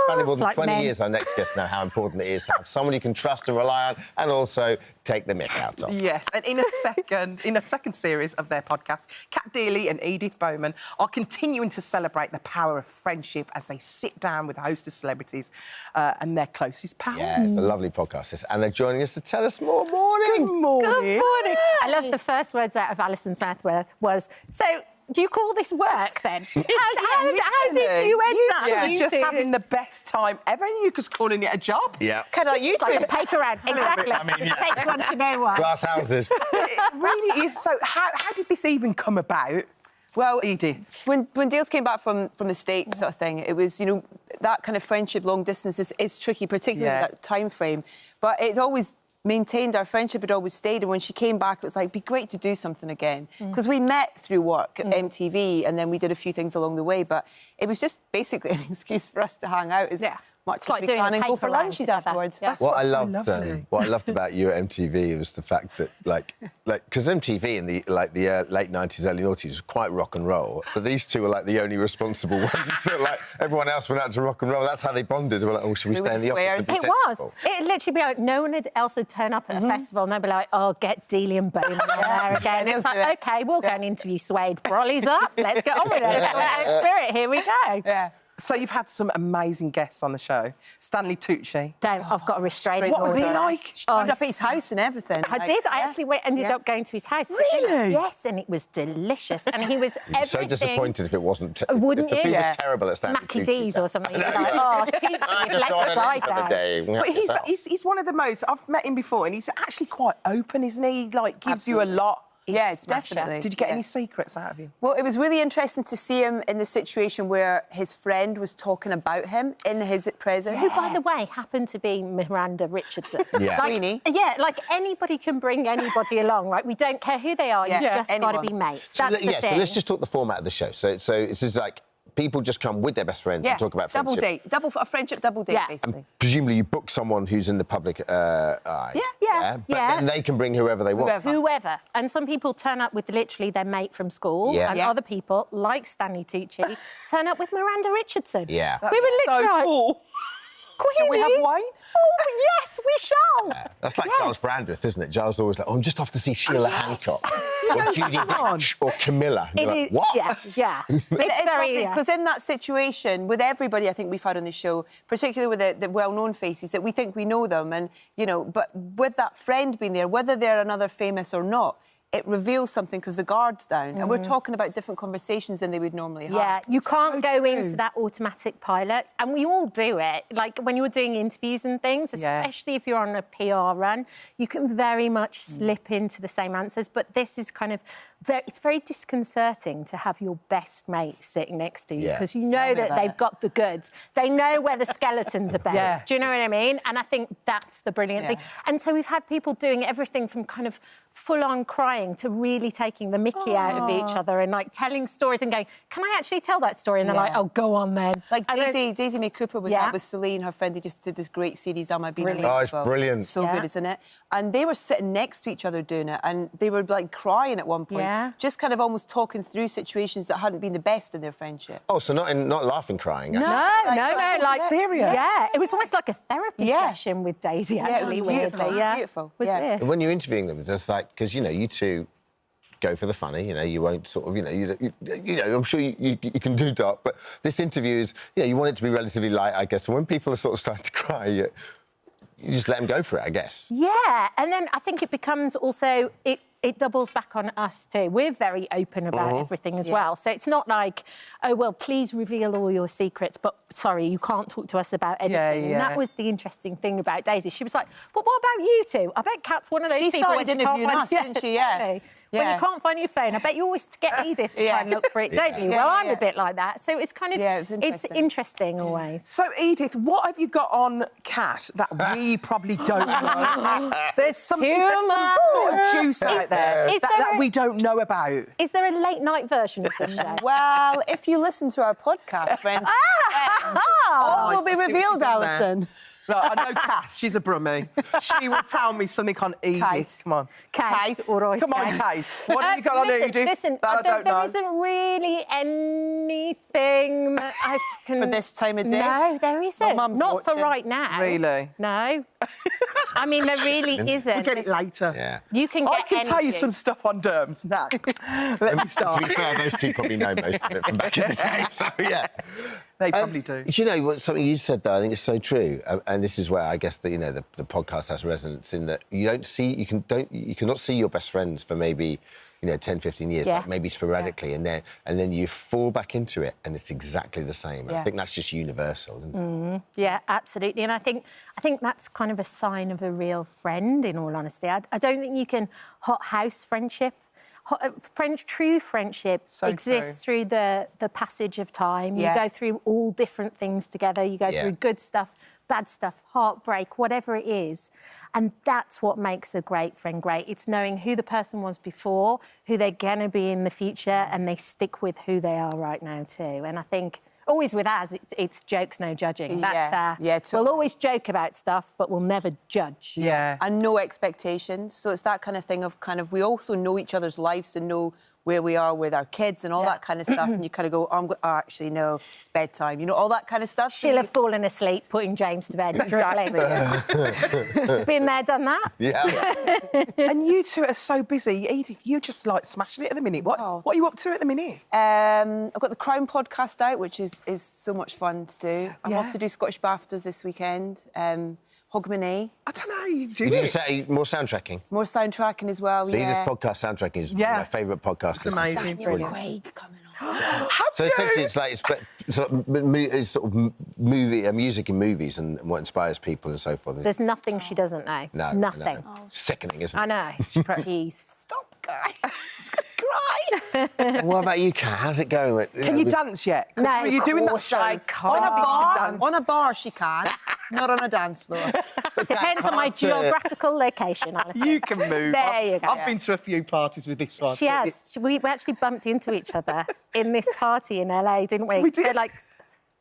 spending more than like 20 men. years, our next guest know how important it is to have someone you can trust and rely on, and also take the mick out of. Yes, and in a second series of their podcast, Deeley and Edith Bowman are continuing to celebrate the power of friendship as they sit down with a host of celebrities and their closest pals. Yeah, it's a lovely podcast, this, and they're joining us to tell us more. Morning. Good morning. Good morning. I love the first words out of Alison's mouth was, so do you call this work then? How did you end up? Yeah, just having the best time ever, and you just calling it a job. Yeah. Kind of like a paper round. Exactly. I mean, yeah. Takes one to know one. Glass houses. It really is. So how did this even come about? Well, Edith, when Dales came back from the States sort of thing, it was, you know, that kind of friendship, long distance is tricky, particularly with that time frame. But it always maintained, our friendship had always stayed, and when she came back it was like, it'd be great to do something again, because we met through work at MTV, and then we did a few things along the way, but it was just basically an excuse for us to hang out as much as we can and go for lunches afterwards. Yeah. What I loved about you at MTV was the fact that, like, because MTV in the late 90s, early 90s was quite rock and roll, but these two were like the only responsible ones that, like, everyone else went out to rock and roll. That's how they bonded. They were like, oh, should we stay in the office? It was. It'd literally be like, no one else would turn up at a festival and they'd be like, oh, get Deeley and Bowman in there again. It's like, OK, we'll go and interview Suede. Brolly's up. Let's get on with it. Let spirit, here we go. Yeah. So you've had some amazing guests on the show. Stanley Tucci. I've got a restraining What was order. he like? Turned up at his house and everything. I did. I actually ended up going to his house. Really? Yes, and it was delicious. And he was everything. So disappointed if it wasn't. Wouldn't if the you? food was terrible at Stanley Mackie Tucci. D's or something. You're like, oh, Tucci, I just got an side for the down. day. But he's one of the most... I've met him before, and he's actually quite open, isn't he? Like, gives you a lot. Yes, definitely. Did you get any secrets out of him? Well, it was really interesting to see him in the situation where his friend was talking about him in his presence. Who, by the way, happened to be Miranda Richardson. Yeah. Queenie. Yeah, like anybody can bring anybody along, right? We don't care who they are, you've just got to be mates. That's the thing. So let's just talk the format of the show. So it's just like, people just come with their best friends and talk about friendship. A friendship double date, basically. And presumably you book someone who's in the public eye. But then they can bring whoever they want. Whoever. And some people turn up with literally their mate from school, and other people, like Stanley Tucci, turn up with Miranda Richardson. Yeah. That's we were literally so cool. Can we have wine? Oh, yes, we shall. Yeah. That's like Giles Brandreth, isn't it? Giles always like, oh, I'm just off to see Sheila Hancock. Or Judi Dench or Camilla. You're like, what? Yeah. It's very... Because in that situation, with everybody I think we've had on the show, particularly with the well-known faces, that we think we know them, and, you know, but with that friend being there, whether they're another famous or not, it reveals something because the guard's down, and we're talking about different conversations than they would normally have. Yeah, you can't go into that automatic pilot, and we all do it. Like, when you're doing interviews and things, especially if you're on a PR run, you can very much slip into the same answers, but this is kind of... it's very disconcerting to have your best mate sitting next to you, because you know that they've got the goods. They know where the skeletons are buried. Do you know what I mean? And I think that's the brilliant thing. And so we've had people doing everything from kind of full-on crying to really taking the mickey out of each other and, like, telling stories and going, can I actually tell that story? And they're like, oh, go on then. Like Daisy May Cooper was that with Celine, her friend. They just did this great series, Am I Being Amazing? Oh, it's brilliant. So good, isn't it? And they were sitting next to each other doing it, and they were, like, crying at one point, just kind of almost talking through situations that hadn't been the best in their friendship. Oh, so not laughing, crying? No, like serious. Yeah, it was almost like a therapy session with Daisy, actually, weirdly. Beautiful. And when you're interviewing them, it's just like, because, you know, you two go for the funny, you know, you won't sort of, you know, I'm sure you can do dark, but this interview is, you know, you want it to be relatively light, I guess, and when people are sort of starting to cry, you just let them go for it, I guess. Yeah, and then I think it becomes also... It doubles back on us too. We're very open about everything as well. So it's not like, oh, well, please reveal all your secrets, but sorry, you can't talk to us about anything. And that was the interesting thing about Daisy. She was like, but what about you two? I bet Kat's one of those people... She started interviewing us, didn't she? Yeah. When you can't find your phone, I bet you always get Edith to try and look for it, don't you? Well, I'm a bit like that. So it's kind of... it's interesting always. So, Edith, what have you got on Kat that we probably don't know? There's some sort of juice out there that we don't know about. Is there a late-night version of the show? Well, if you listen to our podcast, friends, all will be revealed, Alison. Right, I know Cass, she's a brummie. She will tell me something on Edith. Kate. Come on. Kate. All right, Come on, Kate. What have you got on Edith? Listen, that I don't know? there isn't really anything that I can... For this time of day? No, there isn't. mum's Not for watching. right now. Really? No. I mean, there really isn't. We'll get it later. Yeah. You can get I can tell you anything. some stuff on Derms. Now, let me start. To be fair, those two probably know most of it from back in the day, so yeah. They probably do. Do you know what, something you said though? I think is so true, and this is where I guess the the podcast has resonance in that you cannot see your best friends for maybe 10, 15 years, like maybe sporadically, and then you fall back into it, and it's exactly the same. I think that's just universal, isn't it? Yeah, absolutely. And I think that's kind of a sign of a real friend, in all honesty. I don't think you can hothouse friendship. True friendship exists through the passage of time. You go through all different things together. You go through good stuff, bad stuff, heartbreak, whatever it is. And that's what makes a great friend great. It's knowing who the person was before, who they're going to be in the future, and they stick with who they are right now too. And I think... always with us, it's jokes, no judging. That's we'll always joke about stuff, but we'll never judge. Yeah. And no expectations. So it's that kind of thing of we also know each other's lives and know where we are with our kids and all that kind of stuff. And you kind of go, actually, no, it's bedtime. All that kind of stuff. She'll have fallen asleep putting James to bed, dribbling. Been there, done that. Yeah. And you two are so busy. Edith, you're just like smashing it at the minute. What are you up to at the minute? I've got the Crown podcast out, which is so much fun to do. I'm off to do Scottish BAFTAs this weekend. Hogmanay. I don't know how you do You it. say more soundtracking. More soundtracking as well, See, this podcast soundtracking is one of my favourite podcasts. It's amazing. Daniel Craig coming on. So essentially, it's sort of movie, music in movies and what inspires people and so forth. There's nothing she doesn't know. No, nothing. No. Sickening, isn't it? I know. Jeez. Stop, guys. It's going to cry. What about you, Kat? How's it going? Can you dance yet? No, Are you of doing that course show? I can't. On a bar, she can. Not on a dance floor. Depends on my geographical location, Alison. You can move. There you go. I've been to a few parties with this one. She has. We actually bumped into each other in this party in LA, didn't we? We did. They're like,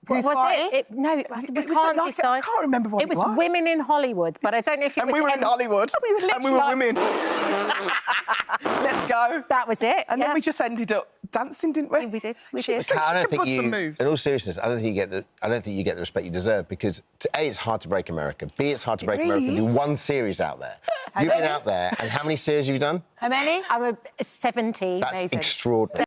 Whose was party? it? No, we It was can't like, decide. I can't remember what It was women in Hollywood, but I don't know if it And was... we were in Hollywood. We were literally and we were like- women. Let's go. That was it, And then we just ended up dancing, didn't we? We did. So I don't she think can put some moves. in all seriousness, I don't think you get the respect you deserve because A, it's hard to break America. B, it's hard to break really America. is. Do one series out there. You've been out there, and how many series have you done? How many? I'm a 17. That's Amazing. extraordinary.